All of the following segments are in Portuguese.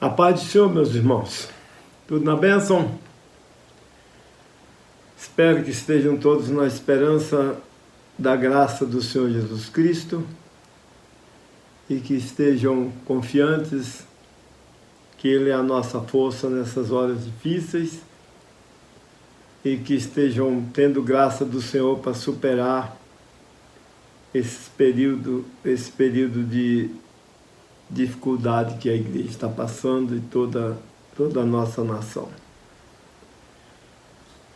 A paz do Senhor, meus irmãos. Tudo na bênção? Espero que estejam todos na esperança da graça do Senhor Jesus Cristo e que estejam confiantes que Ele é a nossa força nessas horas difíceis e que estejam tendo graça do Senhor para superar esse período de dificuldade que a igreja está passando e toda a nossa nação.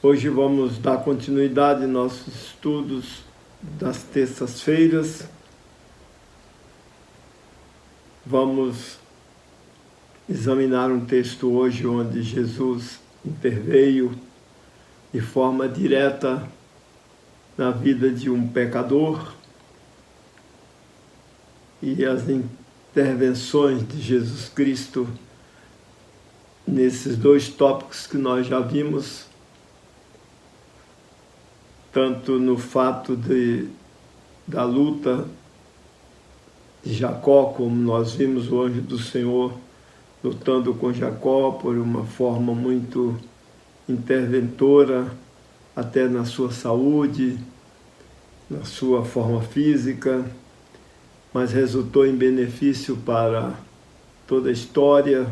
Hoje vamos dar continuidade aos nossos estudos das terças-feiras. Vamos examinar um texto hoje onde Jesus interveio de forma direta na vida de um pecador e as intervenções de Jesus Cristo nesses dois tópicos que nós já vimos, tanto no fato da luta de Jacó, como nós vimos o anjo do Senhor lutando com Jacó por uma forma muito interventora, até na sua saúde, na sua forma física, mas resultou em benefício para toda a história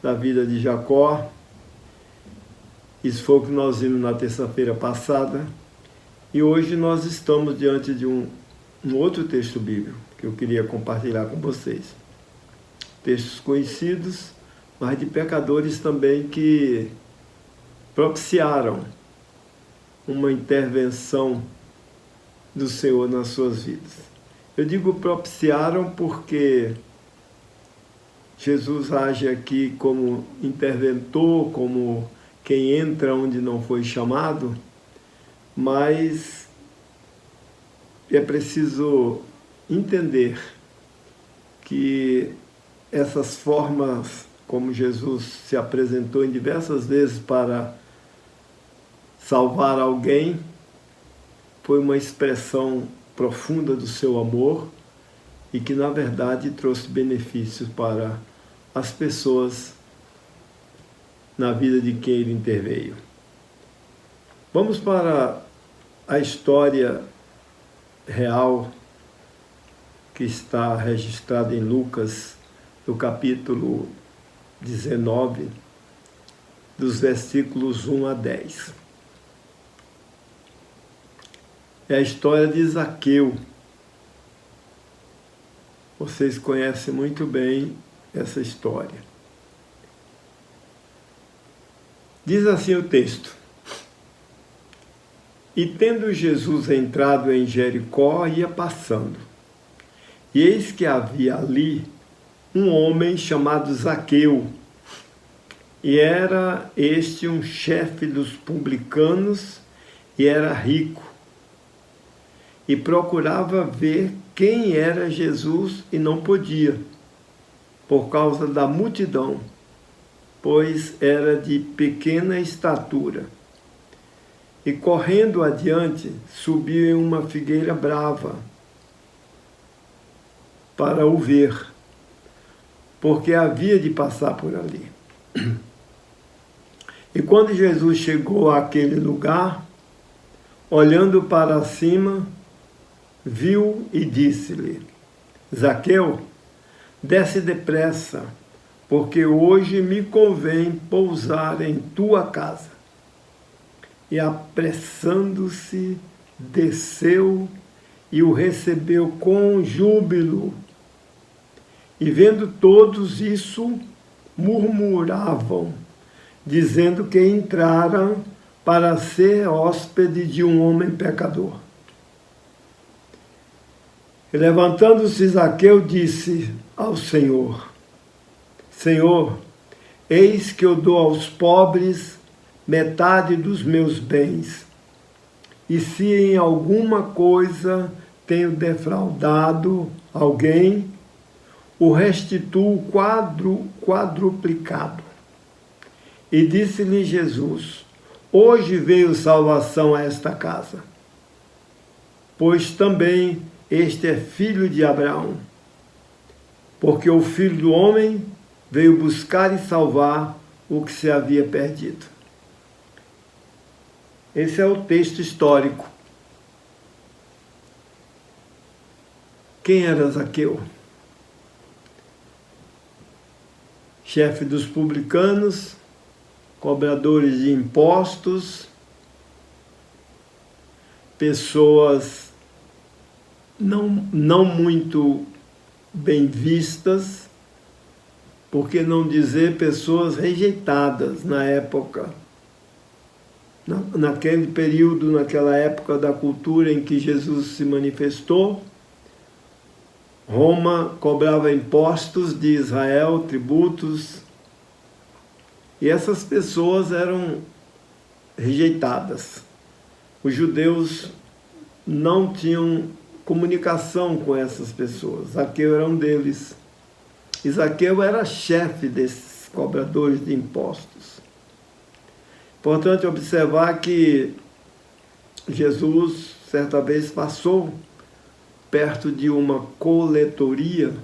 da vida de Jacó. Isso foi o que nós vimos na terça-feira passada. E hoje nós estamos diante de um outro texto bíblico que eu queria compartilhar com vocês. Textos conhecidos, mas de pecadores também que propiciaram uma intervenção do Senhor nas suas vidas. Eu digo propiciaram porque Jesus age aqui como interventor, como quem entra onde não foi chamado, mas é preciso entender que essas formas como Jesus se apresentou em diversas vezes para salvar alguém foi uma expressão profunda do seu amor e que, na verdade, trouxe benefícios para as pessoas na vida de quem ele interveio. Vamos para a história real que está registrada em Lucas, no capítulo 19, dos versículos 1 a 10. É a história de Zaqueu. Vocês conhecem muito bem essa história. Diz assim o texto: E tendo Jesus entrado em Jericó, ia passando. E eis que havia ali um homem chamado Zaqueu, e era este um chefe dos publicanos, e era rico, e procurava ver quem era Jesus e não podia, por causa da multidão, pois era de pequena estatura. E correndo adiante, subiu em uma figueira brava para o ver, porque havia de passar por ali. E quando Jesus chegou àquele lugar, olhando para cima, viu e disse-lhe: Zaqueu, desce depressa, porque hoje me convém pousar em tua casa. E apressando-se, desceu e o recebeu com júbilo. E vendo todos isso, murmuravam, dizendo que entrara para ser hóspede de um homem pecador. E levantando-se Zaqueu, disse ao Senhor: Senhor, eis que eu dou aos pobres metade dos meus bens, e se em alguma coisa tenho defraudado alguém, o restituo quadruplicado. E disse-lhe Jesus: Hoje veio salvação a esta casa, pois também este é filho de Abraão, porque o Filho do Homem veio buscar e salvar o que se havia perdido. Esse é o texto histórico. Quem era Zaqueu? Chefe dos publicanos, cobradores de impostos, pessoas não muito bem vistas, por que não dizer pessoas rejeitadas na época, naquele período, naquela época da cultura em que Jesus se manifestou. Roma cobrava impostos de Israel, tributos, e essas pessoas eram rejeitadas. Os judeus não tinham comunicação com essas pessoas. Zaqueu era um deles. E Zaqueu era chefe desses cobradores de impostos. Importante observar que Jesus, certa vez, passou perto de uma coletoria,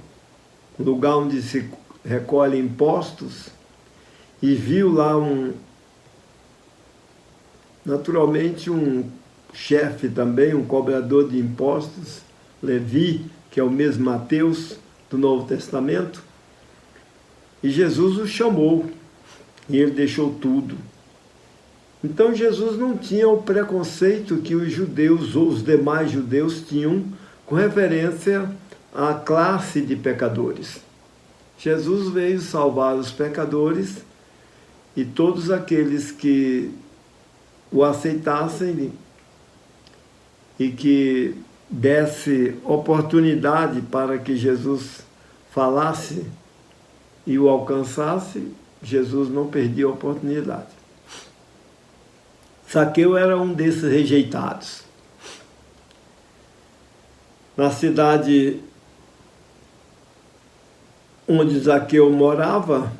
lugar onde se recolhe impostos, e viu lá naturalmente um chefe também, um cobrador de impostos, Levi, que é o mesmo Mateus do Novo Testamento, e Jesus o chamou, e ele deixou tudo. Então Jesus não tinha o preconceito que os judeus ou os demais judeus tinham com referência à classe de pecadores. Jesus veio salvar os pecadores e todos aqueles que o aceitassem e que desse oportunidade para que Jesus falasse e o alcançasse, Jesus não perdia a oportunidade. Zaqueu era um desses rejeitados. Na cidade onde Zaqueu morava,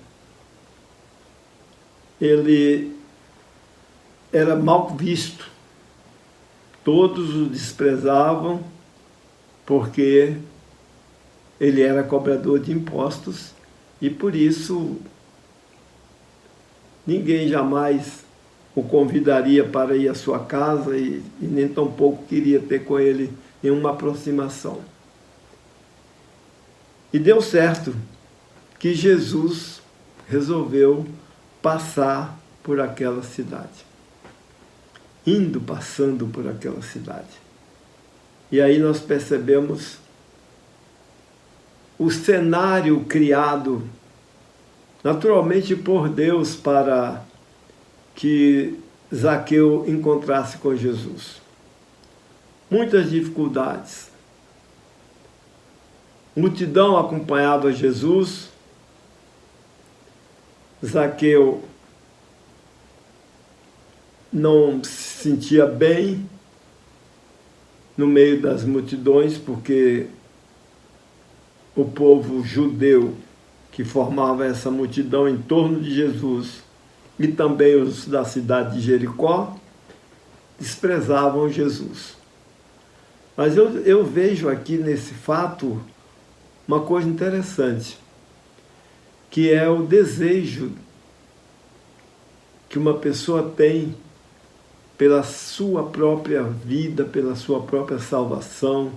ele era mal visto. Todos o desprezavam porque ele era cobrador de impostos e por isso ninguém jamais o convidaria para ir à sua casa e nem tampouco queria ter com ele nenhuma aproximação. E deu certo que Jesus resolveu passar por aquela cidade. Passando por aquela cidade. E aí nós percebemos o cenário criado naturalmente por Deus para que Zaqueu encontrasse com Jesus. Muitas dificuldades. Multidão acompanhava Jesus. Zaqueu não se sentia bem no meio das multidões, porque o povo judeu que formava essa multidão em torno de Jesus e também os da cidade de Jericó desprezavam Jesus. Mas eu vejo aqui nesse fato uma coisa interessante, que é o desejo que uma pessoa tem pela sua própria vida, pela sua própria salvação.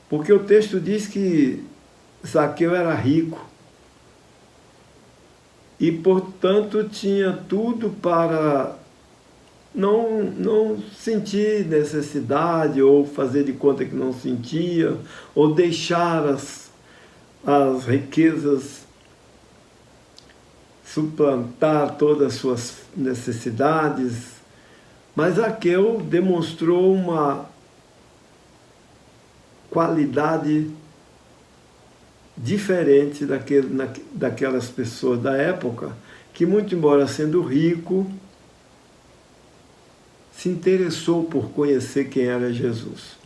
Porque o texto diz que Zaqueu era rico e, portanto, tinha tudo para não sentir necessidade ou fazer de conta que não sentia ou deixar as riquezas suplantar todas as suas necessidades, mas Zaqueu demonstrou uma qualidade diferente daquelas pessoas da época, que muito embora sendo rico, se interessou por conhecer quem era Jesus.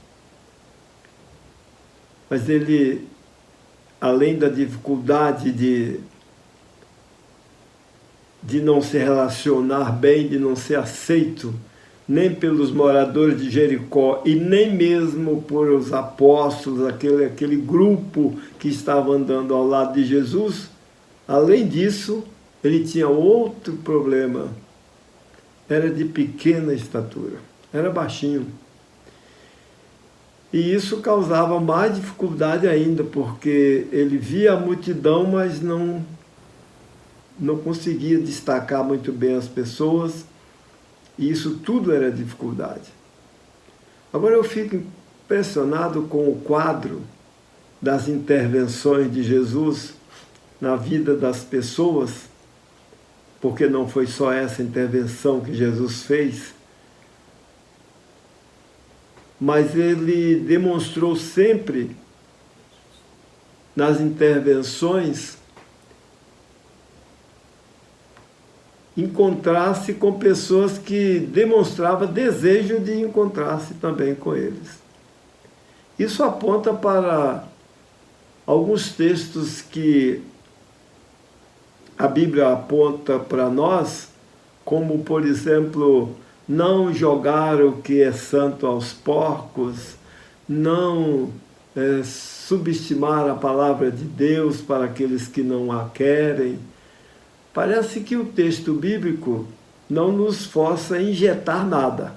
Mas ele, além da dificuldade de não se relacionar bem, de não ser aceito nem pelos moradores de Jericó e nem mesmo por os apóstolos, aquele grupo que estava andando ao lado de Jesus. Além disso, ele tinha outro problema. Era de pequena estatura, era baixinho. E isso causava mais dificuldade ainda, porque ele via a multidão, mas não conseguia destacar muito bem as pessoas, e isso tudo era dificuldade. Agora eu fico impressionado com o quadro das intervenções de Jesus na vida das pessoas, porque não foi só essa intervenção que Jesus fez, mas ele demonstrou sempre nas intervenções encontrar-se com pessoas que demonstravam desejo de encontrar-se também com eles. Isso aponta para alguns textos que a Bíblia aponta para nós, como, por exemplo, não jogar o que é santo aos porcos, não subestimar a palavra de Deus para aqueles que não a querem. Parece que o texto bíblico não nos força a injetar nada.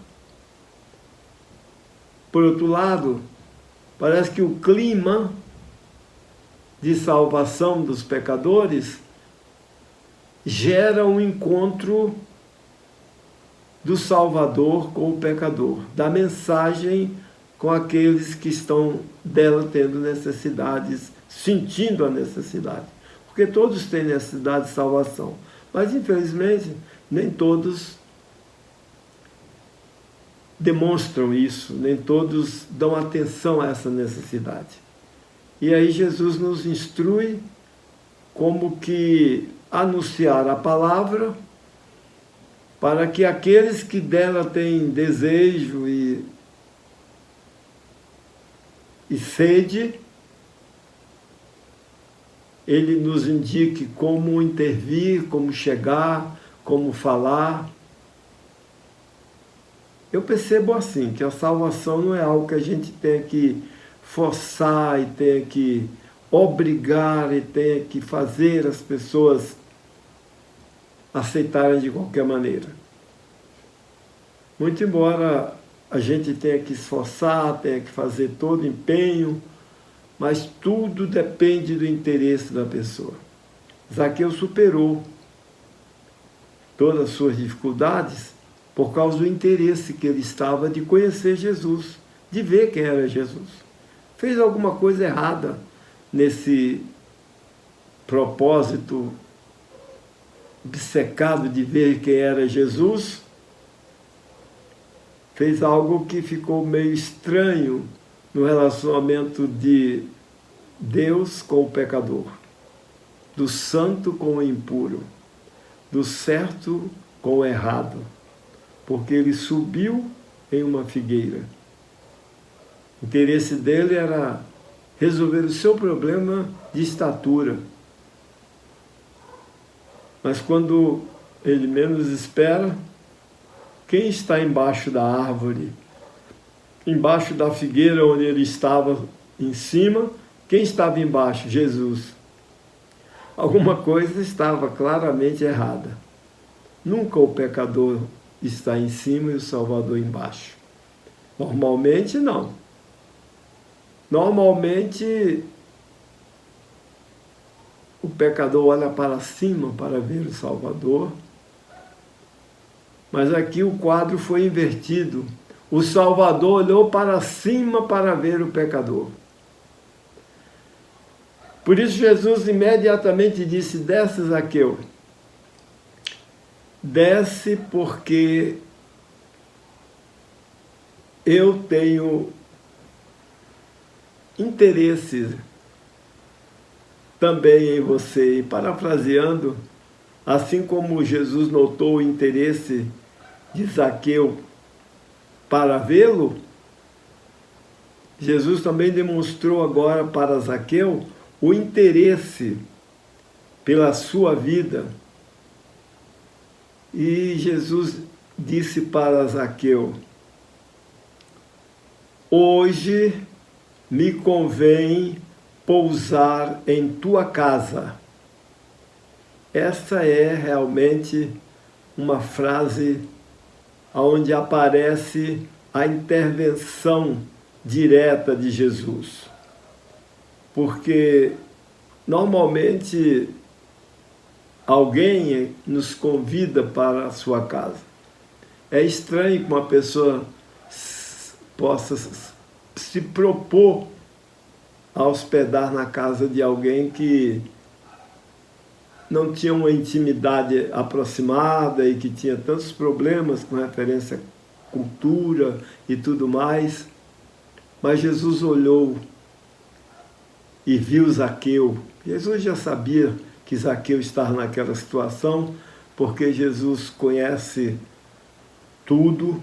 Por outro lado, parece que o clima de salvação dos pecadores gera um encontro do Salvador com o pecador, da mensagem com aqueles que estão dela tendo necessidades, sentindo a necessidade. Porque todos têm necessidade de salvação, mas infelizmente nem todos demonstram isso, nem todos dão atenção a essa necessidade. E aí Jesus nos instrui como que anunciar a palavra para que aqueles que dela têm desejo e sede, ele nos indique como intervir, como chegar, como falar. Eu percebo assim, que a salvação não é algo que a gente tenha que forçar e tenha que obrigar e tenha que fazer as pessoas aceitarem de qualquer maneira. Muito embora a gente tenha que esforçar, tenha que fazer todo empenho, mas tudo depende do interesse da pessoa. Zaqueu superou todas as suas dificuldades por causa do interesse que ele estava de conhecer Jesus, de ver quem era Jesus. Fez alguma coisa errada nesse propósito obcecado de ver quem era Jesus, fez algo que ficou meio estranho no relacionamento de Deus com o pecador, do santo com o impuro, do certo com o errado, porque ele subiu em uma figueira. O interesse dele era resolver o seu problema de estatura. Mas quando ele menos espera, quem está embaixo da árvore, embaixo da figueira onde ele estava em cima, quem estava embaixo? Jesus. Alguma coisa estava claramente errada. Nunca o pecador está em cima e o Salvador embaixo. Normalmente não. Normalmente o pecador olha para cima para ver o Salvador, mas aqui o quadro foi invertido. O Salvador olhou para cima para ver o pecador. Por isso Jesus imediatamente disse: desce, Zaqueu. Desce, porque eu tenho interesse também em você. E parafraseando, assim como Jesus notou o interesse de Zaqueu para vê-lo, Jesus também demonstrou agora para Zaqueu o interesse pela sua vida. E Jesus disse para Zaqueu: hoje me convém pousar em tua casa. Essa é realmente uma frase onde aparece a intervenção direta de Jesus. Porque normalmente alguém nos convida para a sua casa. É estranho que uma pessoa possa se propor a hospedar na casa de alguém que não tinha uma intimidade aproximada e que tinha tantos problemas com referência à cultura e tudo mais. Mas Jesus olhou e viu Zaqueu. Jesus já sabia que Zaqueu estava naquela situação, porque Jesus conhece tudo.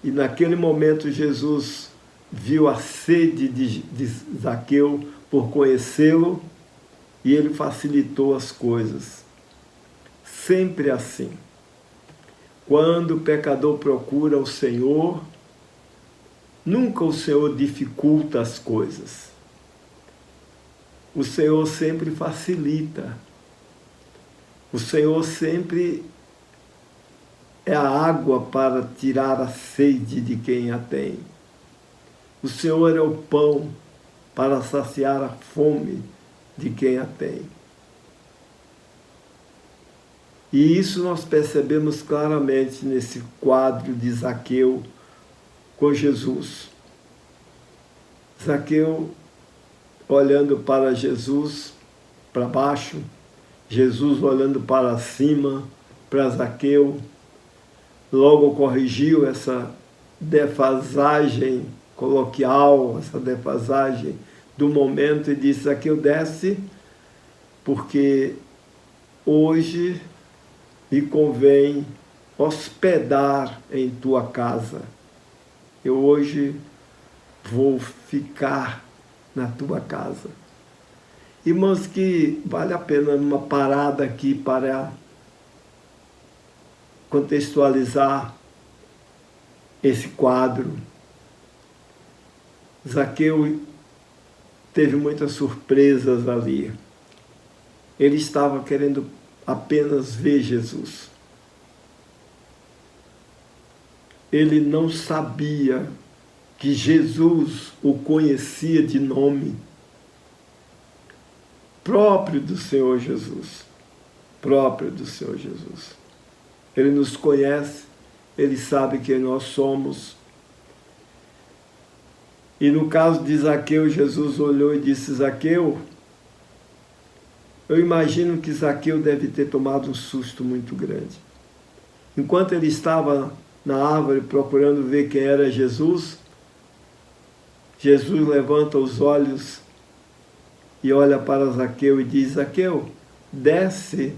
E naquele momento Jesus viu a sede de Zaqueu por conhecê-lo e ele facilitou as coisas. Sempre assim. Quando o pecador procura o Senhor, nunca o Senhor dificulta as coisas. O Senhor sempre facilita. O Senhor sempre é a água para tirar a sede de quem a tem. O Senhor é o pão para saciar a fome de quem a tem. E isso nós percebemos claramente nesse quadro de Zaqueu com Jesus. Zaqueu olhando para Jesus, para baixo, Jesus olhando para cima, para Zaqueu, logo corrigiu essa defasagem coloquial, essa defasagem do momento, e disse: Zaqueu, desce, porque hoje me convém hospedar em tua casa. Eu hoje vou ficar na tua casa. Irmãos, que vale a pena uma parada aqui para contextualizar esse quadro. Zaqueu teve muitas surpresas ali. Ele estava querendo apenas ver Jesus. Ele não sabia que Jesus o conhecia de nome, próprio do Senhor Jesus. Próprio do Senhor Jesus. Ele nos conhece, ele sabe quem nós somos. E no caso de Zaqueu, Jesus olhou e disse: Zaqueu, eu imagino que Zaqueu deve ter tomado um susto muito grande. Enquanto ele estava na árvore procurando ver quem era Jesus, Jesus levanta os olhos e olha para Zaqueu e diz: Zaqueu, desce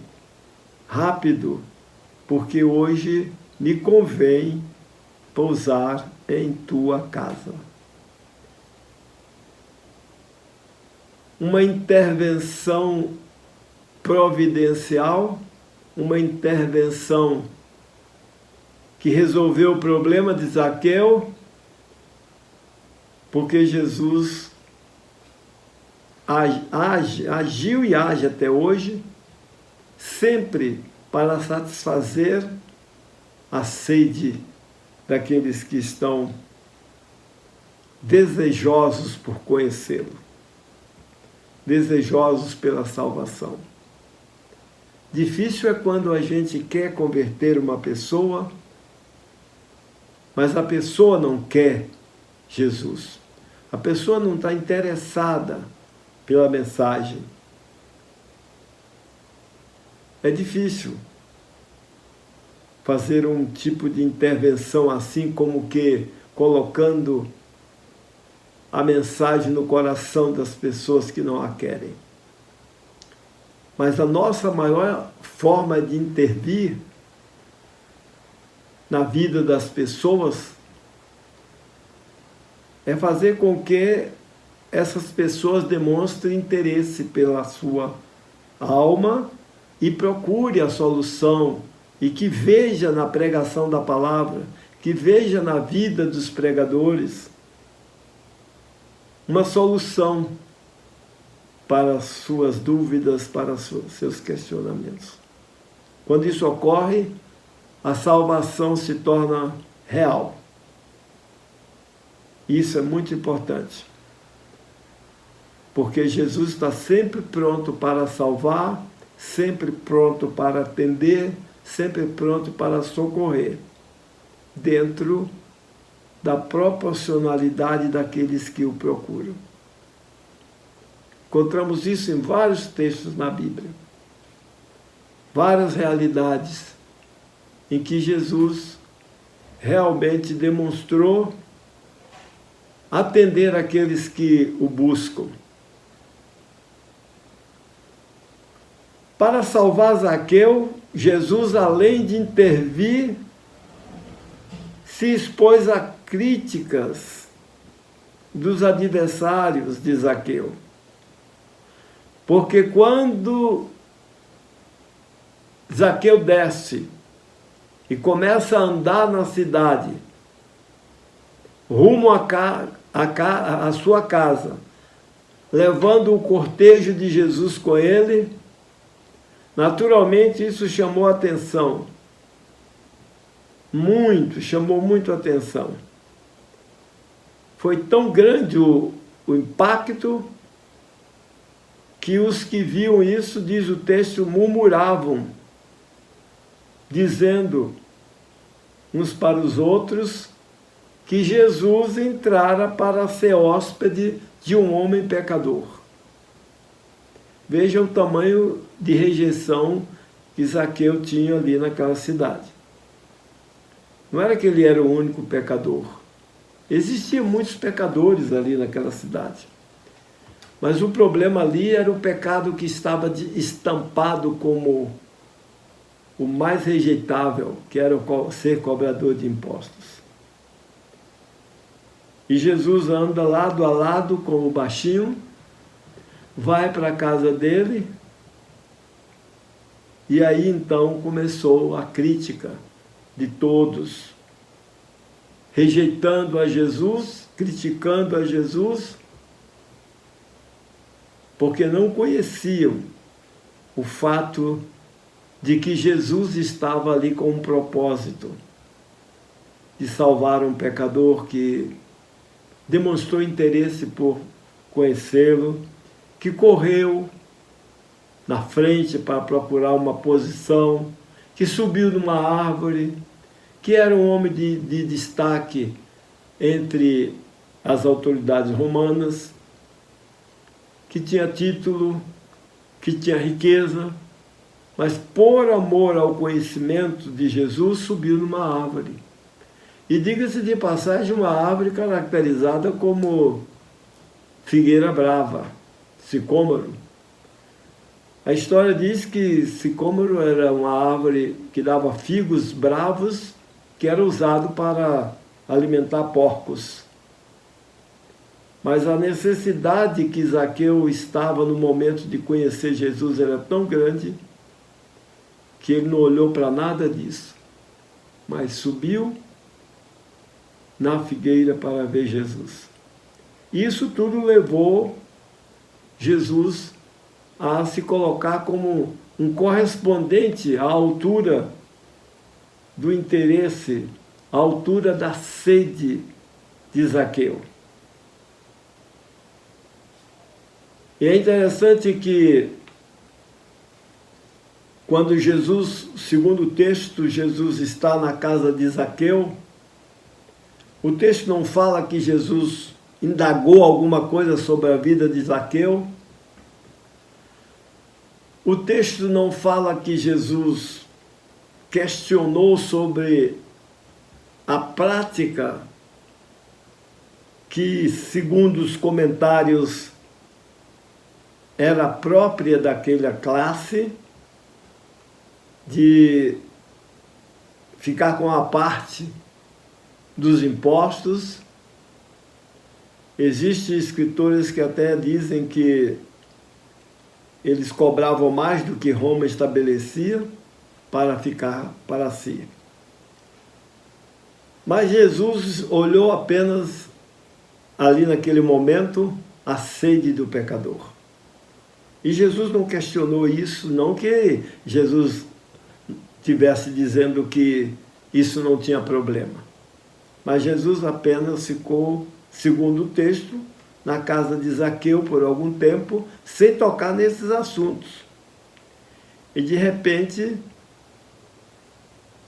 rápido, porque hoje me convém pousar em tua casa. Uma intervenção providencial, uma intervenção que resolveu o problema de Zaqueu, porque Jesus agiu e age até hoje, sempre para satisfazer a sede daqueles que estão desejosos por conhecê-lo, desejosos pela salvação. Difícil é quando a gente quer converter uma pessoa, mas a pessoa não quer Jesus. A pessoa não está interessada pela mensagem. É difícil fazer um tipo de intervenção assim, como que colocando a mensagem no coração das pessoas que não a querem. Mas a nossa maior forma de intervir na vida das pessoas é fazer com que essas pessoas demonstrem interesse pela sua alma e procure a solução e que veja na pregação da palavra, que veja na vida dos pregadores uma solução para as suas dúvidas, para os seus questionamentos. Quando isso ocorre, a salvação se torna real. Isso é muito importante, porque Jesus está sempre pronto para salvar, sempre pronto para atender, sempre pronto para socorrer, dentro da proporcionalidade daqueles que o procuram. Encontramos isso em vários textos na Bíblia, várias realidades em que Jesus realmente demonstrou atender aqueles que o buscam. Para salvar Zaqueu, Jesus, além de intervir, se expôs a críticas dos adversários de Zaqueu. Porque quando Zaqueu desce e começa a andar na cidade, rumo à sua casa, levando o cortejo de Jesus com ele, naturalmente isso chamou a atenção. Chamou muito a atenção. Foi tão grande o impacto que os que viam isso, diz o texto, murmuravam, dizendo uns para os outros que Jesus entrara para ser hóspede de um homem pecador. Veja o tamanho de rejeição que Zaqueu tinha ali naquela cidade. Não era que ele era o único pecador. Existiam muitos pecadores ali naquela cidade. Mas o problema ali era o pecado que estava estampado como o mais rejeitável, que era ser cobrador de impostos. E Jesus anda lado a lado com o baixinho, vai para a casa dele, e aí então começou a crítica de todos, rejeitando a Jesus, criticando a Jesus, porque não conheciam o fato de que Jesus estava ali com um propósito de salvar um pecador que demonstrou interesse por conhecê-lo, que correu na frente para procurar uma posição, que subiu numa árvore, que era um homem de destaque entre as autoridades romanas, que tinha título, que tinha riqueza, mas por amor ao conhecimento de Jesus, subiu numa árvore. E diga-se de passagem, uma árvore caracterizada como figueira brava, sicômoro. A história diz que sicômoro era uma árvore que dava figos bravos, que era usado para alimentar porcos. Mas a necessidade que Zaqueu estava no momento de conhecer Jesus era tão grande que ele não olhou para nada disso, mas subiu na figueira para ver Jesus. Isso tudo levou Jesus a se colocar como um correspondente à altura do interesse, à altura da sede de Zaqueu. E é interessante que, quando Jesus, segundo o texto, Jesus está na casa de Zaqueu, o texto não fala que Jesus indagou alguma coisa sobre a vida de Zaqueu. O texto não fala que Jesus questionou sobre a prática que, segundo os comentários, era própria daquela classe, de ficar com a parte dos impostos. Existem escritores que até dizem que eles cobravam mais do que Roma estabelecia, para ficar para si. Mas Jesus olhou apenas ali naquele momento a sede do pecador. E Jesus não questionou isso, não que Jesus estivesse dizendo que isso não tinha problema. Mas Jesus apenas ficou, segundo o texto, na casa de Zaqueu por algum tempo, sem tocar nesses assuntos. E de repente,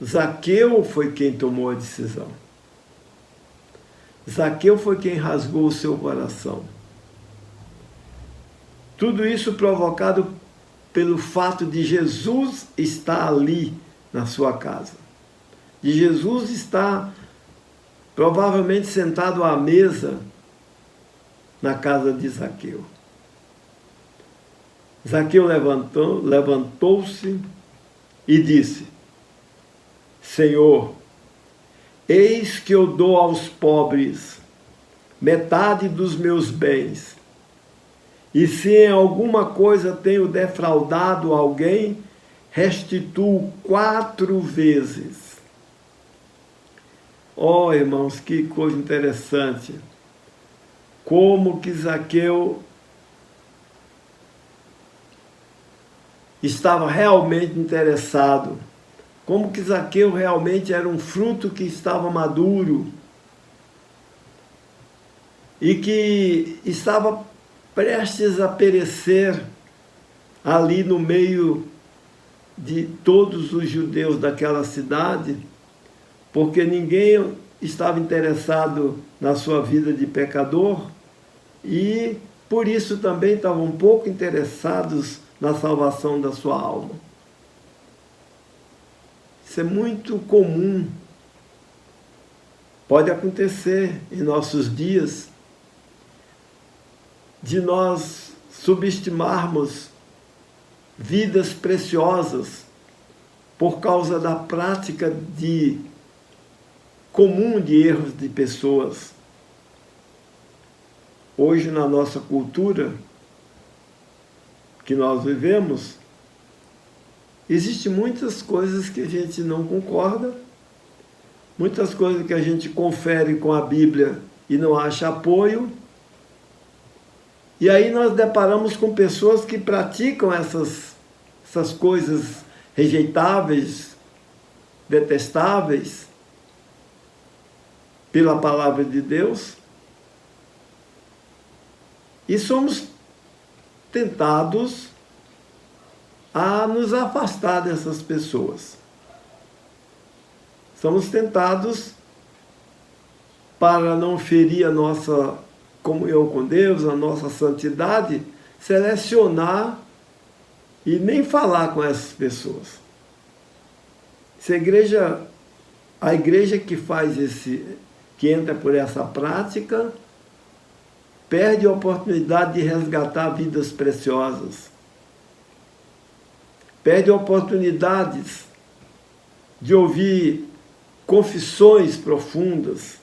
Zaqueu foi quem tomou a decisão. Zaqueu foi quem rasgou o seu coração. Tudo isso provocado pelo fato de Jesus estar ali na sua casa. De Jesus estar provavelmente sentado à mesa na casa de Zaqueu. Zaqueu levantou-se e disse: Senhor, eis que eu dou aos pobres metade dos meus bens, e se em alguma coisa tenho defraudado alguém, restituo 4 vezes. Oh, irmãos, que coisa interessante. Como que Zaqueu estava realmente interessado. Como que Zaqueu realmente era um fruto que estava maduro e que estava prestes a perecer ali no meio de todos os judeus daquela cidade, porque ninguém estava interessado na sua vida de pecador e por isso também estavam um pouco interessados na salvação da sua alma. Isso é muito comum. Pode acontecer em nossos dias de nós subestimarmos vidas preciosas por causa da prática comum de erros de pessoas. Hoje, na nossa cultura que nós vivemos, existem muitas coisas que a gente não concorda, muitas coisas que a gente confere com a Bíblia e não acha apoio, e aí nós deparamos com pessoas que praticam essas coisas rejeitáveis, detestáveis, pela palavra de Deus, e somos tentados a nos afastar dessas pessoas. Somos tentados, para não ferir a nossa comunhão com Deus, a nossa santidade, selecionar e nem falar com essas pessoas. Se a igreja que faz que entra por essa prática, perde a oportunidade de resgatar vidas preciosas. Perde oportunidades de ouvir confissões profundas.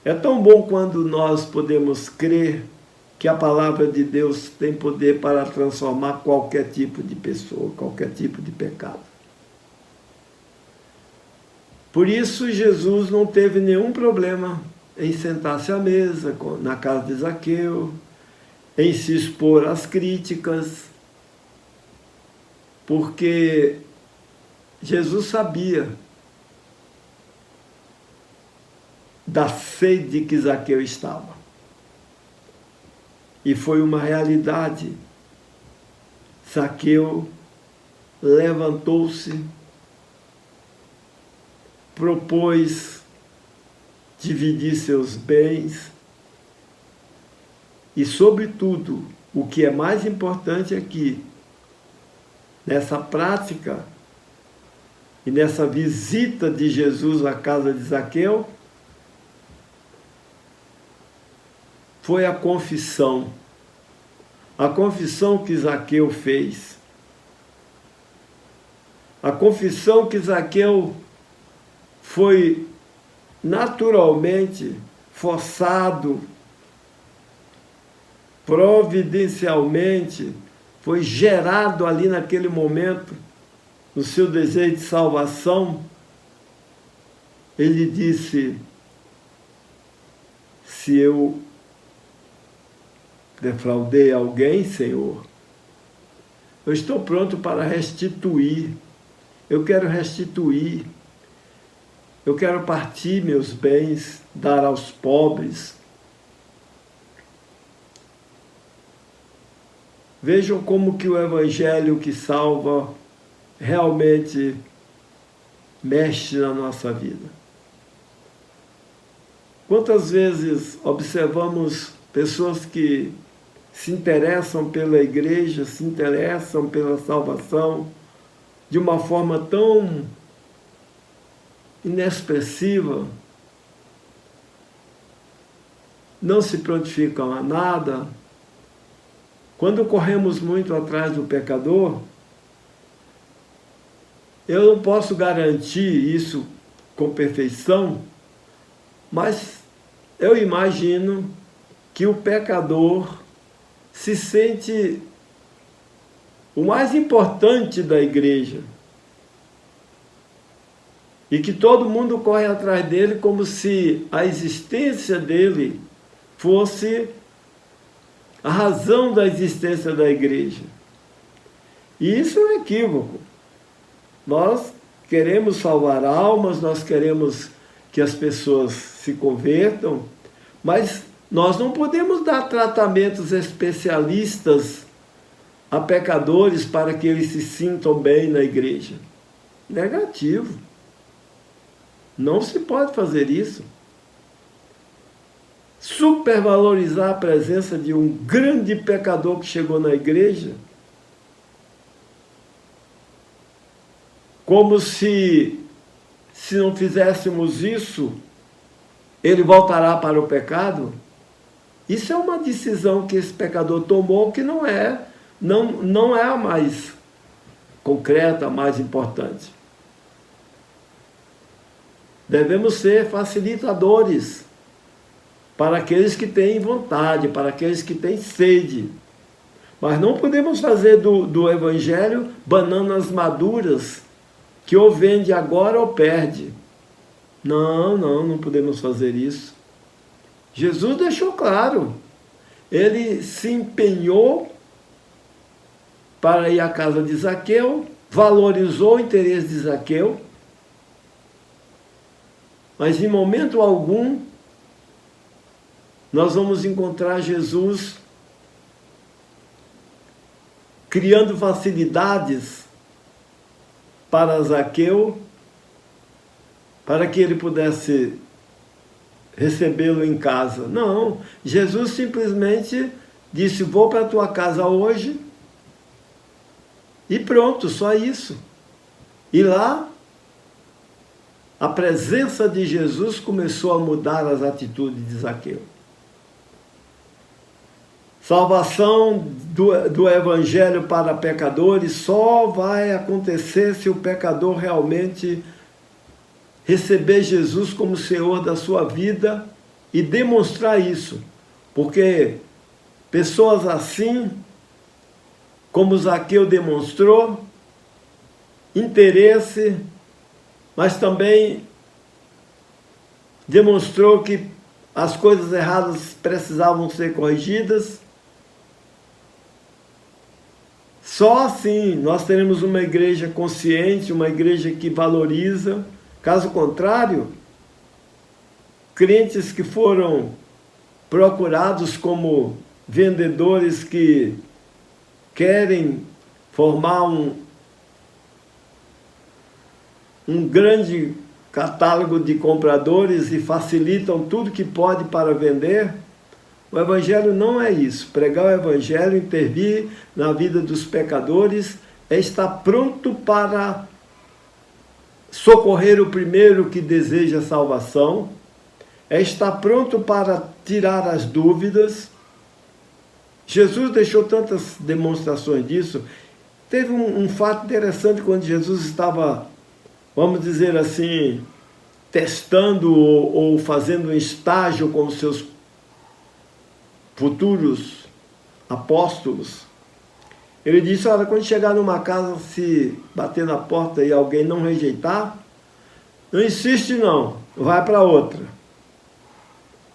É tão bom quando nós podemos crer que a palavra de Deus tem poder para transformar qualquer tipo de pessoa, qualquer tipo de pecado. Por isso, Jesus não teve nenhum problema em sentar-se à mesa na casa de Zaqueu, em se expor às críticas, porque Jesus sabia da sede que Zaqueu estava. E foi uma realidade. Zaqueu levantou-se, propôs dividir seus bens e, sobretudo, o que é mais importante aqui, nessa prática e nessa visita de Jesus à casa de Zaqueu, foi a confissão que Zaqueu fez. A confissão que Zaqueu foi naturalmente forçado, providencialmente, foi gerado ali naquele momento no seu desejo de salvação, ele disse: se eu defraudei alguém, Senhor, eu estou pronto para restituir. Eu quero restituir. Eu quero partir meus bens, dar aos pobres. Vejam como que o Evangelho que salva realmente mexe na nossa vida. Quantas vezes observamos pessoas que se interessam pela igreja, se interessam pela salvação de uma forma tão inexpressiva, não se prontificam a nada. Quando corremos muito atrás do pecador, eu não posso garantir isso com perfeição, mas eu imagino que o pecador se sente o mais importante da igreja e que todo mundo corre atrás dele como se a existência dele fosse a razão da existência da igreja. E isso é um equívoco. Nós queremos salvar almas, nós queremos que as pessoas se convertam, mas nós não podemos dar tratamentos especialistas a pecadores para que eles se sintam bem na igreja. Negativo. Não se pode fazer isso. Supervalorizar a presença de um grande pecador que chegou na igreja, como se não fizéssemos isso, ele voltará para o pecado. Isso é uma decisão que esse pecador tomou que não é a mais concreta, a mais importante. Devemos ser facilitadores para aqueles que têm vontade, para aqueles que têm sede. Mas não podemos fazer do Evangelho bananas maduras que ou vende agora ou perde. Não podemos fazer isso. Jesus deixou claro. Ele se empenhou para ir à casa de Zaqueu, valorizou o interesse de Zaqueu, mas em momento algum nós vamos encontrar Jesus criando facilidades para Zaqueu, para que ele pudesse recebê-lo em casa. Não, Jesus simplesmente disse: vou para a tua casa hoje, e pronto, só isso. E lá, a presença de Jesus começou a mudar as atitudes de Zaqueu. Salvação do Evangelho para pecadores só vai acontecer se o pecador realmente receber Jesus como Senhor da sua vida e demonstrar isso. Porque pessoas assim, como Zaqueu demonstrou, interesse, mas também demonstrou que as coisas erradas precisavam ser corrigidas. Só assim nós teremos uma igreja consciente, uma igreja que valoriza. Caso contrário, crentes que foram procurados como vendedores que querem formar um grande catálogo de compradores e facilitam tudo que pode para vender. O Evangelho não é isso. Pregar o Evangelho, intervir na vida dos pecadores, é estar pronto para socorrer o primeiro que deseja salvação, é estar pronto para tirar as dúvidas. Jesus deixou tantas demonstrações disso. Teve um fato interessante quando Jesus estava, vamos dizer assim, testando ou fazendo um estágio com os seus futuros apóstolos. Ele disse, olha, quando chegar numa casa, se bater na porta e alguém não rejeitar, não insiste não, vai para outra.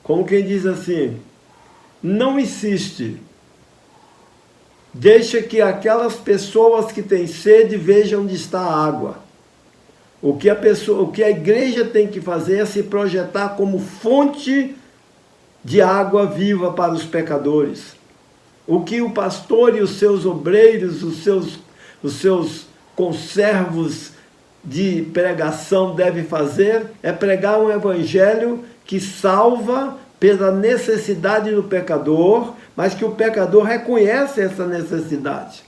Como quem diz assim, não insiste. Deixa que aquelas pessoas que têm sede vejam onde está a água. O que a igreja tem que fazer é se projetar como fonte de água viva para os pecadores. O que o pastor e os seus obreiros, os seus conservos de pregação devem fazer é pregar um evangelho que salva pela necessidade do pecador, mas que o pecador reconhece essa necessidade.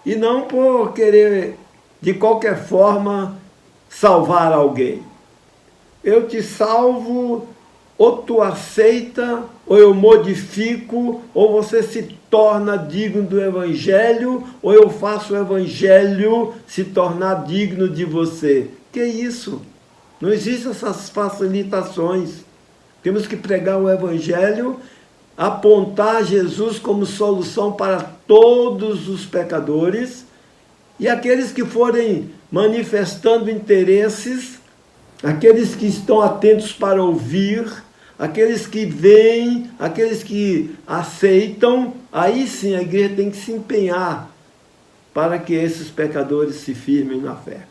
E não por querer, de qualquer forma, salvar alguém. Eu te salvo, ou tu aceita, ou eu modifico, ou você se torna digno do evangelho, ou eu faço o evangelho se tornar digno de você. Que isso? Não existem essas facilitações. Temos que pregar o evangelho, apontar Jesus como solução para todos os pecadores, e aqueles que forem manifestando interesses, aqueles que estão atentos para ouvir, aqueles que veem, aqueles que aceitam, aí sim a igreja tem que se empenhar para que esses pecadores se firmem na fé.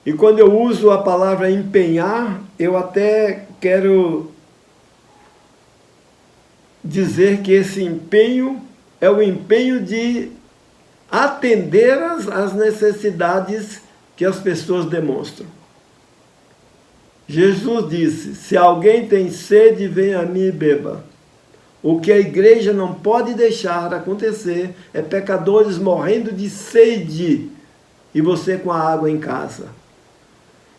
E quando eu uso a palavra empenhar, eu até quero dizer que esse empenho é o empenho de atender às necessidades que as pessoas demonstram. Jesus disse, se alguém tem sede, venha a mim e beba. O que a igreja não pode deixar acontecer é pecadores morrendo de sede e você com a água em casa.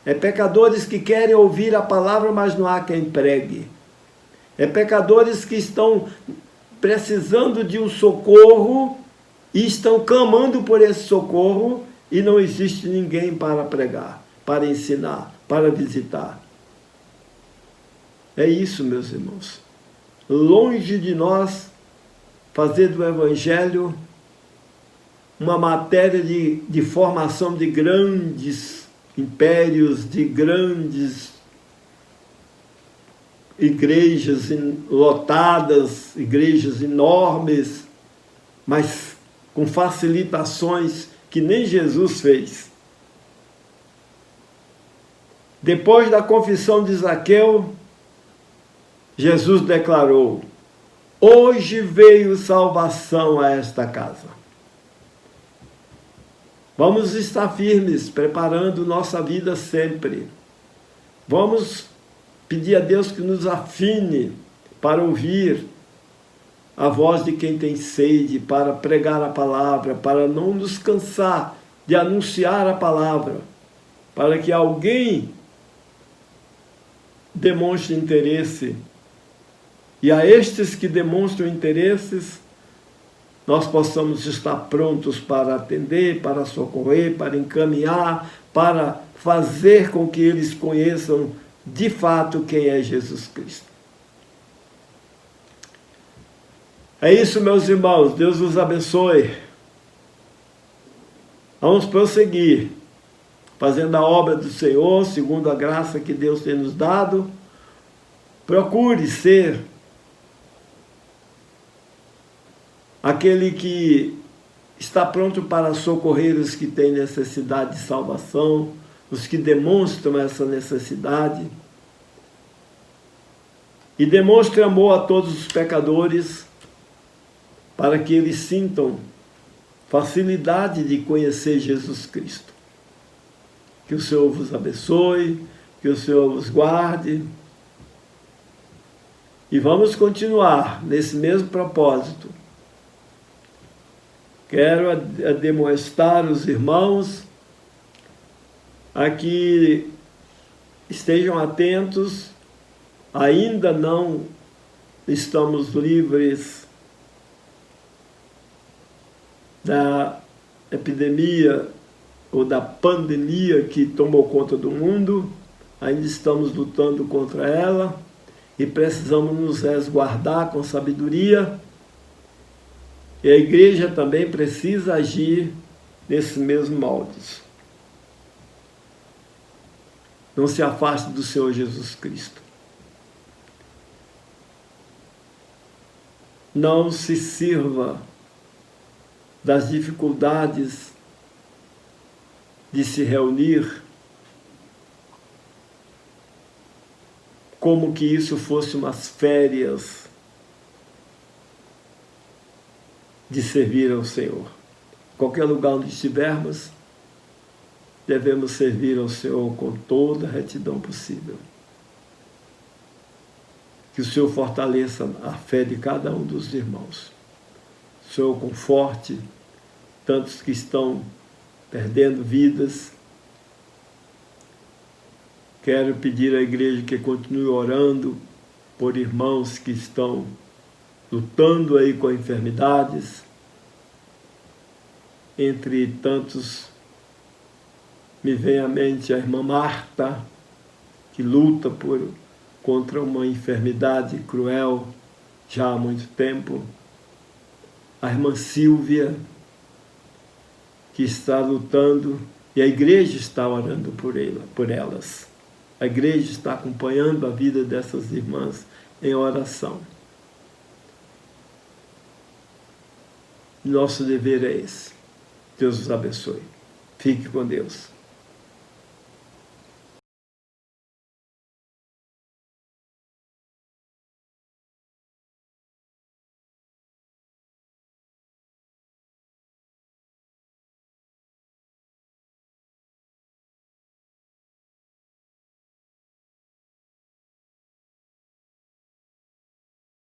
É pecadores que querem ouvir a palavra, mas não há quem pregue. É pecadores que estão precisando de um socorro e estão clamando por esse socorro e não existe ninguém para pregar, para ensinar, para visitar. É isso, meus irmãos. Longe de nós fazer do evangelho uma matéria de formação de grandes impérios, de grandes igrejas lotadas, igrejas enormes, mas com facilitações que nem Jesus fez. Depois da confissão de Zaqueu, Jesus declarou, hoje veio salvação a esta casa. Vamos estar firmes, preparando nossa vida sempre. Vamos pedir a Deus que nos afine para ouvir a voz de quem tem sede, para pregar a palavra, para não nos cansar de anunciar a palavra, para que alguém demonstre interesse. E a estes que demonstram interesses, nós possamos estar prontos para atender, para socorrer, para encaminhar, para fazer com que eles conheçam de fato quem é Jesus Cristo. É isso, meus irmãos. Deus os abençoe. Vamos prosseguir, fazendo a obra do Senhor, segundo a graça que Deus tem nos dado. Procure ser aquele que está pronto para socorrer os que têm necessidade de salvação, os que demonstram essa necessidade. E demonstre amor a todos os pecadores, para que eles sintam facilidade de conhecer Jesus Cristo. Que o Senhor vos abençoe, que o Senhor vos guarde. E vamos continuar nesse mesmo propósito. Quero demonstrar os irmãos a que estejam atentos, ainda não estamos livres da epidemia ou da pandemia que tomou conta do mundo, ainda estamos lutando contra ela e precisamos nos resguardar com sabedoria E a igreja também precisa agir nesses mesmos moldes. Não se afaste do Senhor Jesus Cristo. Não se sirva das dificuldades de se reunir como que isso fosse umas férias de servir ao Senhor. Qualquer lugar onde estivermos, devemos servir ao Senhor com toda a retidão possível. Que o Senhor fortaleça a fé de cada um dos irmãos. O Senhor conforte tantos que estão perdendo vidas. Quero pedir à igreja que continue orando por irmãos que estão lutando aí com enfermidades. Entre tantos, me vem à mente a irmã Marta, que luta contra uma enfermidade cruel já há muito tempo. A irmã Silvia, que está lutando, e a igreja está orando por elas. A igreja está acompanhando a vida dessas irmãs em oração. Nosso dever é esse. Deus os abençoe. Fique com Deus.